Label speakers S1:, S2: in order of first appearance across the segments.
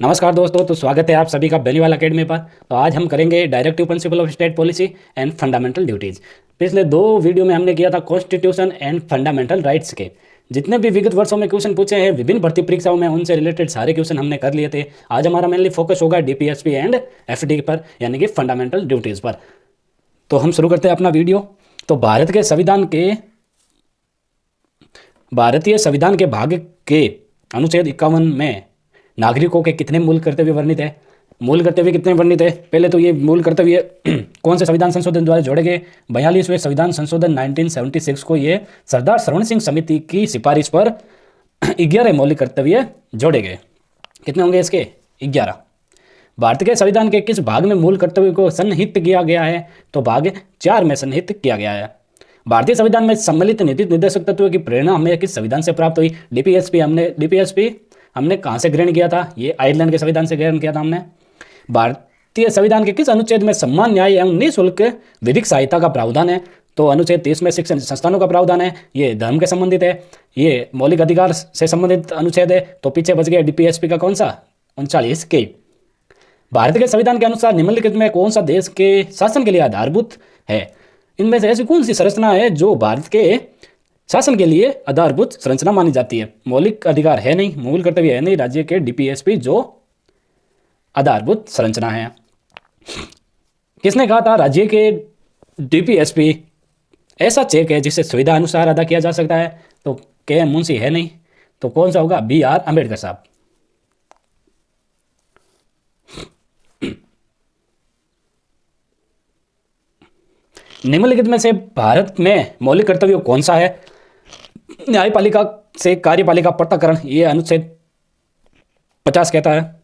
S1: नमस्कार दोस्तों, तो स्वागत है आप सभी का बेनीवाल अकेडमी पर। तो आज हम करेंगे directive principle of state policy and fundamental duties. पिछले दो वीडियो में हमने किया था कॉन्स्टिट्यूशन एंड फंडामेंटल राइट्स के। जितने भी विगत वर्षों में क्वेश्चन पूछे हैं विभिन्न भर्ती परीक्षाओं में, उनसे रिलेटेड सारे क्वेश्चन हमने कर लिए थे। आज हमारा मेनली फोकस होगा डीपीएसपी एंड एफडी पर, यानी कि फंडामेंटल ड्यूटीज़ पर। तो हम शुरू करते हैं अपना वीडियो। तो भारतीय संविधान के भाग के अनुच्छेद 51 में नागरिकों के कितने मूल कर्तव्य वर्णित है। मूल कर्तव्य कितने वर्णित है? पहले तो ये मूल कर्तव्य कौन से संविधान संशोधन द्वारा जोड़े गए? 42वें संविधान संशोधन 1976 को ये सरदार सरवण सिंह समिति की सिफारिश पर 11 मौलिक कर्तव्य जोड़े गए। कितने होंगे इसके? 11। भारत के संविधान के किस भाग में मूल कर्तव्य को सन्निहित किया गया है? तो भाग 4 में सन्निहित किया गया है। भारतीय संविधान में सम्मिलित नीति निर्देशक तत्वों की प्रेरणा हमें किस संविधान से प्राप्त हुई? डीपीएसपी हमने कहाँ से ग्रहण किया था? ये आयरलैंड के संविधान से ग्रहण किया था हमने। भारतीय संविधान के किस अनुच्छेद में सम्मान, न्याय एवं निःशुल्क विधिक सहायता का प्रावधान है? तो अनुच्छेद 30 में शिक्षण संस्थानों का प्रावधान है। ये धर्म के संबंधित है, ये मौलिक अधिकार से संबंधित अनुच्छेद है। तो पीछे बच गया डीपीएसपी का कौन सा? 39 के। भारत के संविधान के अनुसार निम्नलिखित में कौन सा देश के शासन के लिए आधारभूत है? इनमें से ऐसी कौन सी संरचना है जो भारत के शासन के लिए आधारभूत संरचना मानी जाती है? मौलिक अधिकार है नहीं, मूल कर्तव्य है नहीं, राज्य के डीपीएसपी जो आधारभूत संरचना है। किसने कहा था राज्य के डीपीएसपी ऐसा चेक है जिसे सुविधा अनुसार अदा किया जा सकता है? तो के मुंशी है नहीं, तो कौन सा होगा? BR अम्बेडकर साहब। निम्नलिखित में से भारत में मौलिक कर्तव्य कौन सा है? न्यायपालिका से कार्यपालिका पृथक्करण, ये अनुच्छेद 50 कहता है।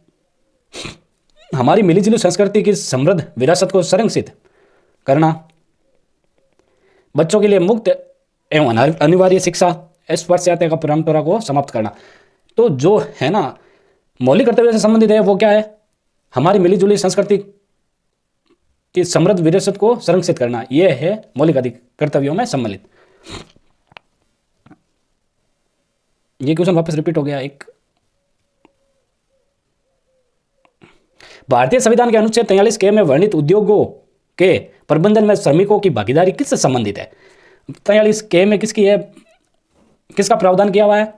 S1: हमारी मिलीजुली संस्कृति की समृद्ध विरासत को संरक्षित करना, बच्चों के लिए मुक्त एवं अनिवार्य शिक्षा, अस्पृश्यता का परंपरा को समाप्त करना। तो जो है ना मौलिक कर्तव्य से संबंधित है वो क्या है? हमारी मिलीजुली संस्कृति की समृद्ध विरासत को संरक्षित करना, यह है मौलिक कर्तव्यों में सम्मिलित। ये क्वेश्चन वापस रिपीट हो गया एक। भारतीय संविधान के अनुच्छेद 43 के में वर्णित उद्योगों के प्रबंधन में श्रमिकों की भागीदारी किससे संबंधित है? 43 के में किसकी है, किसका प्रावधान किया हुआ है?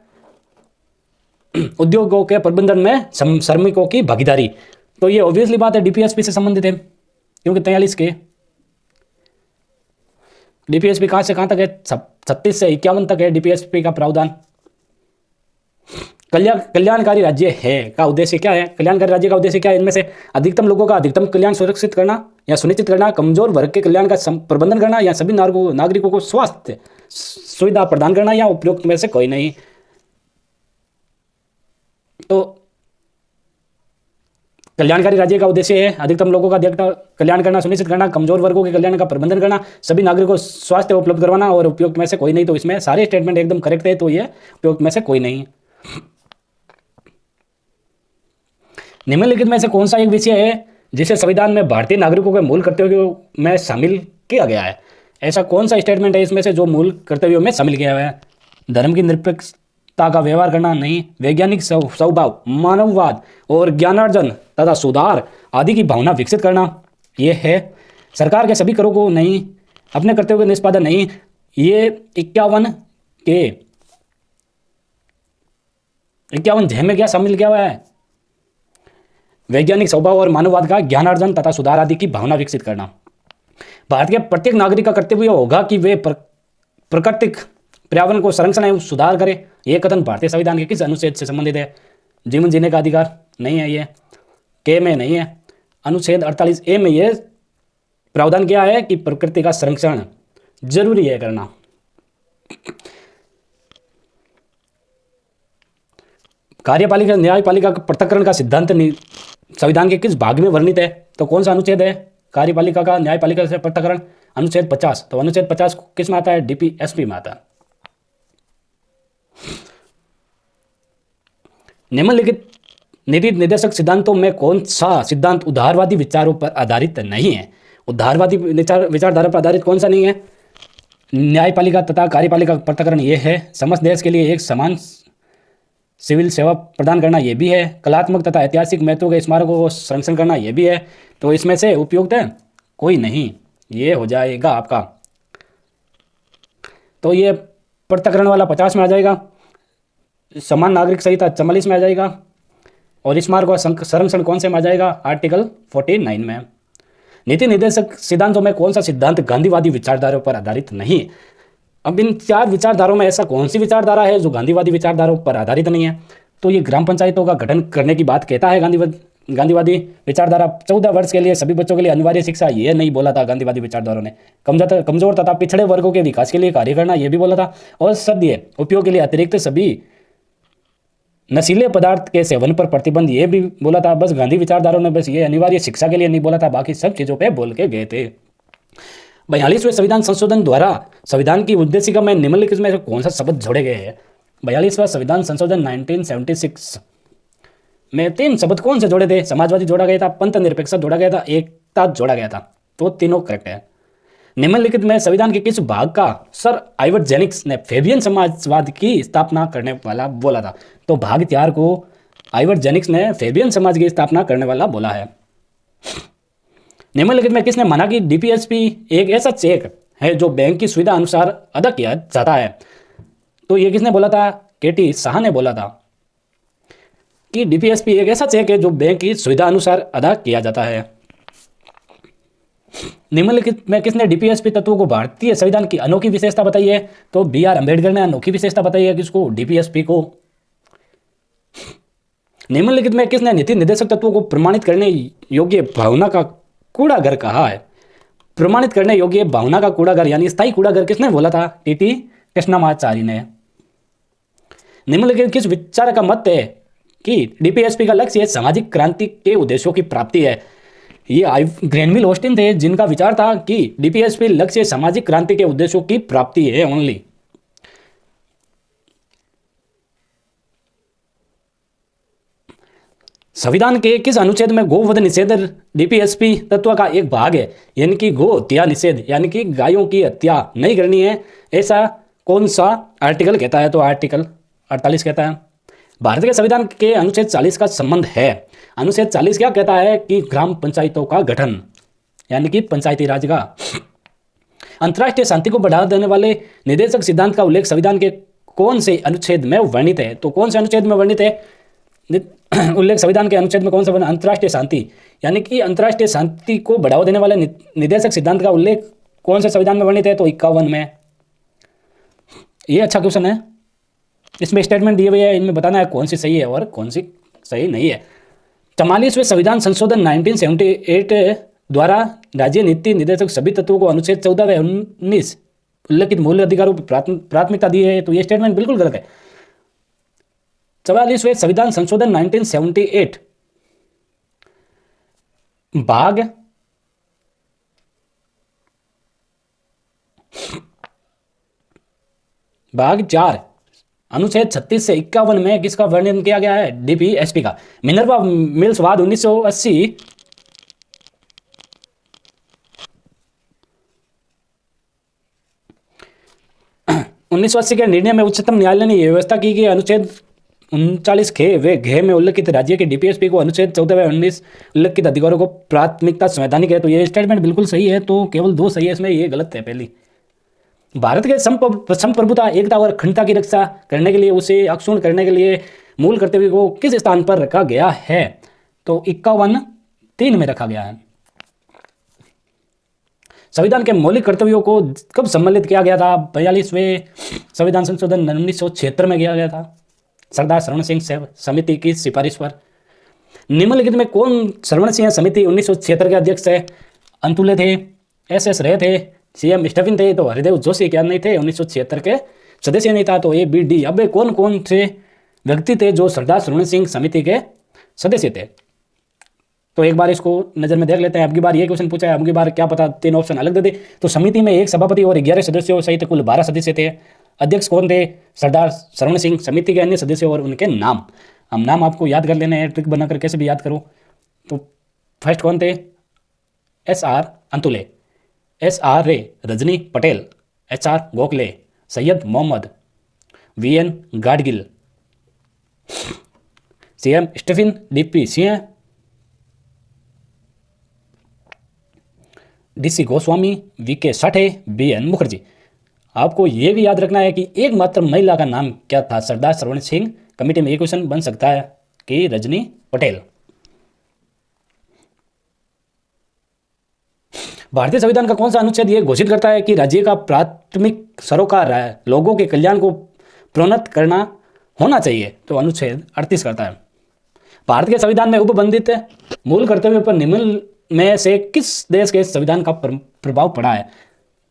S1: उद्योगों के प्रबंधन में श्रमिकों की भागीदारी। तो ये ऑब्वियसली बात है डीपीएसपी से संबंधित है, क्योंकि 43 के डीपीएसपी कहां से कहां तक है? 36 से 51 तक है डीपीएसपी का प्रावधान। कल्याणकारी राज्य है का उद्देश्य क्या है? कल्याणकारी राज्य का उद्देश्य क्या है? इनमें से अधिकतम लोगों का अधिकतम कल्याण सुरक्षित करना या सुनिश्चित करना, कमजोर वर्ग के कल्याण का प्रबंधन करना, या सभी नागरिकों को स्वास्थ्य सुविधा प्रदान करना, या उपयुक्त में से कोई नहीं। तो कल्याणकारी राज्य का उद्देश्य है अधिकतम लोगों का कल्याण करना, सुनिश्चित करना, कमजोर वर्गों के कल्याण का प्रबंधन करना, सभी नागरिकों को स्वास्थ्य उपलब्ध करवाना, और उपयुक्त में से कोई नहीं। तो इसमें सारे स्टेटमेंट एकदम करेक्ट है, तो ये उपयुक्त में से कोई नहीं। निम्नलिखित में से कौन सा एक विषय है जिसे संविधान में भारतीय नागरिकों के मूल कर्तव्यों में शामिल किया गया है? ऐसा कौन सा स्टेटमेंट है इसमें से जो मूल कर्तव्यों में शामिल किया हुआ है? धर्म की निरपेक्षता का व्यवहार करना नहीं, वैज्ञानिक स्वभाव, मानववाद और ज्ञानार्जन तथा सुधार आदि की भावना विकसित करना, यह है। सरकार के सभी करों को नहीं, अपने कर्तव्यों के निष्पादन नहीं, ये 51 जय में क्या शामिल किया हुआ है? वैज्ञानिक स्वभाव और मानववाद का ज्ञानार्जन तथा सुधार आदि की भावना विकसित करना। भारत के प्रत्येक नागरिक का कर्तव्य होगा कि वे प्राकृतिक पर्यावरण को संरक्षण एवं सुधार करें। यह कथन भारतीय संविधान के किस अनुच्छेद से संबंधित है? जीवन जीने का अधिकार नहीं है, ये के में नहीं है। अनुच्छेद 48A में यह प्रावधान किया है कि प्रकृति का संरक्षण जरूरी है करना। कार्यपालिका न्यायपालिका का पृथक्करण का सिद्धांत संविधान के किस भाग में वर्णित है? तो कौन सा अनुच्छेद है कार्यपालिका का न्यायपालिका से पृथक्करण? अनुच्छेद 50। तो अनुच्छेद 50 किस में आता है? डीपीएसपी में आता है। निम्नलिखित नीति निर्देशक सिद्धांतों में कौन सा सिद्धांत उदारवादी विचारों पर आधारित नहीं है? उदारवादी विचारधारा पर आधारित कौन सा नहीं है? न्यायपालिका तथा कार्यपालिका पृथक्करण ये है। समस्त देश के लिए एक समान सिविल सेवा प्रदान करना ये भी है, कलात्मक तथा ऐतिहासिक महत्व के स्मारकों को संरक्षण करना ये भी है। तो इसमें से उपयुक्त है कोई नहीं, ये हो जाएगा आपका। तो ये पृथक्करण वाला 50 में आ जाएगा, समान नागरिक संहिता 44 में आ जाएगा, और स्मारक का संरक्षण कौन से में आ जाएगा? आर्टिकल 49 में। नीति निर्देशक सिद्धांतों में कौन सा सिद्धांत गांधीवादी विचारधाराओं पर आधारित नहीं? अब इन 4 विचारधाराओं में ऐसा कौन सी विचारधारा है जो गांधीवादी विचारधाराओं पर आधारित नहीं है? तो ये ग्राम पंचायतों का गठन करने की बात कहता है गांधीवादी विचारधारा। 14 वर्ष के लिए सभी बच्चों के लिए अनिवार्य शिक्षा, ये नहीं बोला था गांधीवादी विचारधाराओं ने। कमजोर तथा पिछड़े वर्गों के विकास के लिए कार्य करना, ये भी बोला था। और सद्य उपयोग के लिए अतिरिक्त सभी नशीले पदार्थ के सेवन पर प्रतिबंध, ये भी बोला था। बस गांधी विचारधाराओं ने बस ये अनिवार्य शिक्षा के लिए नहीं बोला था, बाकी सब चीज़ों पे बोल के गए थे। 42वें संविधान संशोधन द्वारा संविधान की उद्देशिका में निम्नलिखित में कौन सा शब्द जोड़े गए हैं? 42वां संविधान संशोधन 1976 में 3 शब्द कौन से जोड़े थे? समाजवादी जोड़ा गया था, पंथ निरपेक्षता जोड़ा गया था, एकता जोड़ा गया था। तो तीनों करेक्ट है। निम्नलिखित में संविधान के किस भाग का सर आइवर जेनिक्स ने फेबियन समाजवाद की स्थापना करने वाला बोला था? तो भाग 4 को आइवर जेनिक्स ने फेबियन समाज की स्थापना करने वाला बोला है। निम्नलिखित में किसने माना कि डीपीएसपी एक ऐसा चेक है जो बैंक की सुविधा अनुसार अदा किया जाता है? तो ये किसने बोला था? केटी शाह ने बोला था कि डीपीएसपी एक ऐसा चेक है जो बैंक की सुविधा अनुसार अदा किया जाता है। निम्नलिखित में किसने डीपीएसपी तत्वों को भारतीय संविधान की अनोखी विशेषता बताई है? तो BR अम्बेडकर ने अनोखी विशेषता बताई है किसको? डीपीएसपी को। निम्नलिखित में किसने नीति निर्देशक तत्वों को प्रमाणित करने योग्य भावना का कूड़ाघर कहा है? प्रमाणित करने योग्य भावना का कूड़ाघर यानी स्थायी कूड़ाघर किसने बोला था? टीटी कृष्णमाचारी ने। निम्नलिखित किस विचार का मत है कि डीपीएसपी का लक्ष्य सामाजिक क्रांति के उद्देश्यों की प्राप्ति है? ये ग्रेनविल ऑस्टिन थे जिनका विचार था कि डीपीएसपी लक्ष्य सामाजिक क्रांति के उद्देश्यों की प्राप्ति है ओनली। संविधान के किस अनुच्छेद में गोवध निषेध डीपीएसपी तत्व का एक भाग है? यानी कि गो हत्या निषेध, यानी कि गायों की हत्या नहीं करनी है, ऐसा कौन सा आर्टिकल कहता है? तो आर्टिकल 48 कहता है। भारत के संविधान के अनुच्छेद 40 का संबंध है। अनुच्छेद 40 क्या कहता है? कि ग्राम पंचायतों का गठन, यानी कि पंचायती राज का। अंतर्राष्ट्रीय शांति को बढ़ावा देने वाले निर्देशक सिद्धांत का उल्लेख संविधान के कौन से अनुच्छेद में वर्णित है? तो कौन से अनुच्छेद में वर्णित है उल्लेख? संविधान के अनुच्छेद में कौन सा? अंतर्राष्ट्रीय शांति, यानी कि अंतर्राष्ट्रीय शांति को बढ़ावा देने वाले निर्देशक सिद्धांत का उल्लेख कौन से संविधान में वर्णित है? तो 51 में। ये अच्छा क्वेश्चन है, इसमें स्टेटमेंट दिए हुए हैं, इनमें बताना है कौन सी सही है और कौन सी सही नहीं है। 44वें संविधान संशोधन 1978 द्वारा राज्य नीति निर्देशक सभी तत्वों को अनुच्छेद 14 व 19 उल्लेखित मूल्य अधिकारों को प्राथमिकता दी है। तो ये स्टेटमेंट बिल्कुल गलत है। 44वें संविधान संशोधन 1978 भाग 4 अनुच्छेद 36 से 51 में किसका वर्णन किया गया है? डीपीएसपी का। मिनर्वा मिल्स वाद 1980 1980 के निर्णय में उच्चतम न्यायालय ने यह व्यवस्था की कि अनुच्छेद 39 खे व घे में उल्लेखित राज्य के डीपीएसपी को अनुच्छेद 14 व 19 उल्लेखित अधिकारों को प्राथमिकता संवैधानिक है। तो ये स्टेटमेंट बिल्कुल सही है, तो केवल 2 सही है इसमें, ये गलत है। पहली, भारत के संप्रभुता, एकता और अखंडता की रक्षा करने के लिए, उसे अक्षुण्ण करने के लिए मूल कर्तव्य को किस स्थान पर रखा गया है? तो 51(3) में रखा गया है। संविधान के मौलिक कर्तव्यों को कब सम्मिलित किया गया था? 42वें संविधान संशोधन 1976 में किया गया था, सरदार श्रवण सिंह समिति की सिफारिश पर। निम्नलिखित में कौन श्रवण सिंह समिति 1976 के अध्यक्ष है? अंतुले थे, SS रे थे, CM स्टेफिन थे, तो हरिदेव जोशी क्या नहीं थे? 1976 के सदस्य नहीं था। तो ABD। अब कौन कौन से व्यक्ति थे जो सरदार श्रवण सिंह समिति के सदस्य थे? तो एक बार इसको नजर में देख लेते हैं। अब की बार ये क्वेश्चन पूछा है, अब की बार क्या पता 3 ऑप्शन अलग दे दे। तो समिति में एक सभापति और 11 सदस्यों सहित कुल 12 सदस्य थे। अध्यक्ष कौन थे? सरदार श्रवण सिंह। समिति के अन्य सदस्य और उनके नाम, हम नाम आपको याद कर लेने हैं, ट्रिक बनाकर कैसे भी याद करो। तो फर्स्ट कौन थे? SR Antulay, SR Ray Rajni Patel, HR Gokhale, Syed Mohammad, VN Gadgil, CM Stephen, DP Singh, DC Goswami, VK Sathe, BN Mukherjee. आपको ये भी याद रखना है कि एकमात्र महिला का नाम क्या था? सरदार सरवण सिंह। कमेटी में ये क्वेश्चन बन सकता है कि रजनी पटेल। भारतीय संविधान का कौन सा अनुच्छेद ये घोषित करता है कि राज्य का प्राथमिक सरोकार लोगों के कल्याण को प्रोन्नत करना होना चाहिए? तो अनुच्छेद 38 करता है। भारत के संविधान में उपबंधित मूल कर्तव्यों पर निम्न में से किस देश के संविधान का प्रभाव पड़ा है?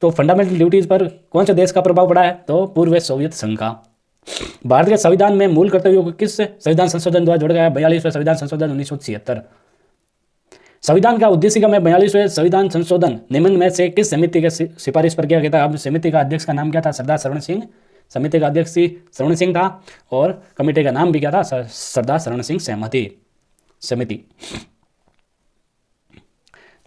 S1: तो फंडामेंटल ड्यूटीज पर कौन से देश का प्रभाव पड़ा है? तो पूर्व सोवियत संघ का। भारत के संविधान में मूल कर्तव्यों को किस संविधान संशोधन द्वारा जोड़ा गया है? 42वें संविधान संशोधन 1976। संविधान का उद्देशिका में 42वें संविधान संशोधन निम्न में से किस समिति के सिफारिश पर किया गया था? अब समिति का अध्यक्ष का नाम क्या था? सरदार सरवण सिंह। समिति का अध्यक्ष सरवण सिंह था और कमेटी का नाम भी क्या था? सरदार सरवण सिंह सहमति समिति।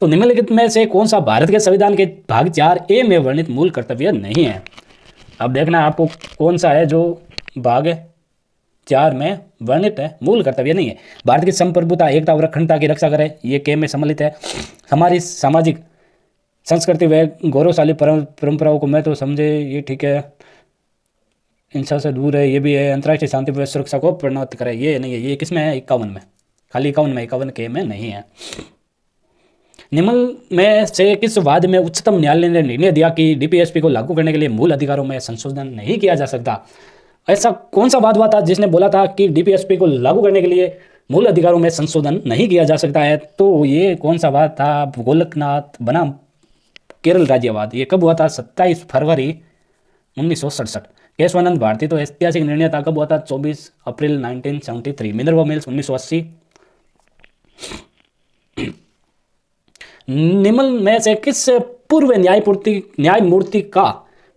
S1: तो निम्नलिखित में से कौन सा भारत के संविधान के भाग 4A में वर्णित मूल कर्तव्य नहीं है? अब देखना आपको कौन सा है जो भाग 4 में वर्णित है, मूल कर्तव्य नहीं है। भारत की संप्रभुता, एकता और अखंडता की रक्षा करे, ये के में सम्मिलित है। हमारी सामाजिक संस्कृति व गौरवशाली परंपराओं को मैं तो समझे, ये ठीक है। हिंसा से दूर है, ये भी है। अंतर्राष्ट्रीय शांति व सुरक्षा को प्रोन्नत करे, ये नहीं है। ये किसमें है? 51 में, खाली 51 में, 51 के में नहीं है। निम्न में से किस वाद में उच्चतम न्यायालय ने निर्णय दिया कि DPSP को लागू करने के लिए मूल अधिकारों में संशोधन नहीं किया जा सकता? ऐसा कौन सा वाद हुआ था जिसने बोला था कि DPSP को लागू करने के लिए मूल अधिकारों में संशोधन नहीं किया जा सकता है? तो ये कौन सा वाद था? गोलकनाथ बनाम केरल राज्यवाद। ये कब हुआ था? 27 फरवरी 1967। केशवानंद भारती तो ऐतिहासिक निर्णय था, कब हुआ था? 24 अप्रैल 1973। Minerva mills 1980। निम्न में से किस पूर्व न्यायमूर्ति का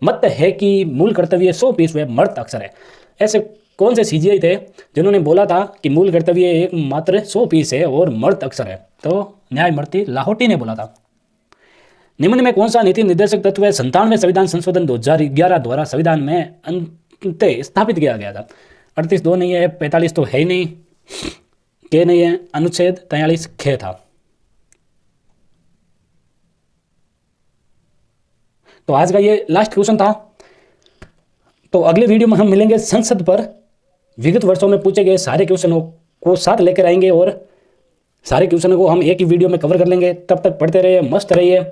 S1: मत है कि मूल कर्तव्य 100% व मर्द अक्षर है? ऐसे कौन से CGI थे जिन्होंने बोला था कि मूल कर्तव्य एक मात्र 100% है और मर्द अक्षर है? तो न्यायमूर्ति लाहौटी ने बोला था। निम्न में कौन सा नीति निर्देशक तत्व है 97वें संविधान संशोधन 2011 द्वारा संविधान में अंत स्थापित किया गया था? 38(2) नहीं है, 45 तो है ही नहीं, के नहीं है, अनुच्छेद 43 खे था। तो आज का ये लास्ट क्वेश्चन था। तो अगले वीडियो में हम मिलेंगे संसद पर विगत वर्षों में पूछे गए सारे क्वेश्चनों को साथ लेकर आएंगे और सारे क्वेश्चनों को हम एक ही वीडियो में कवर कर लेंगे। तब तक पढ़ते रहिए, मस्त रहिए,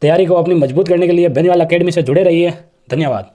S1: तैयारी को अपनी मजबूत करने के लिए बेनीवाल अकेडमी से जुड़े रहिए। धन्यवाद।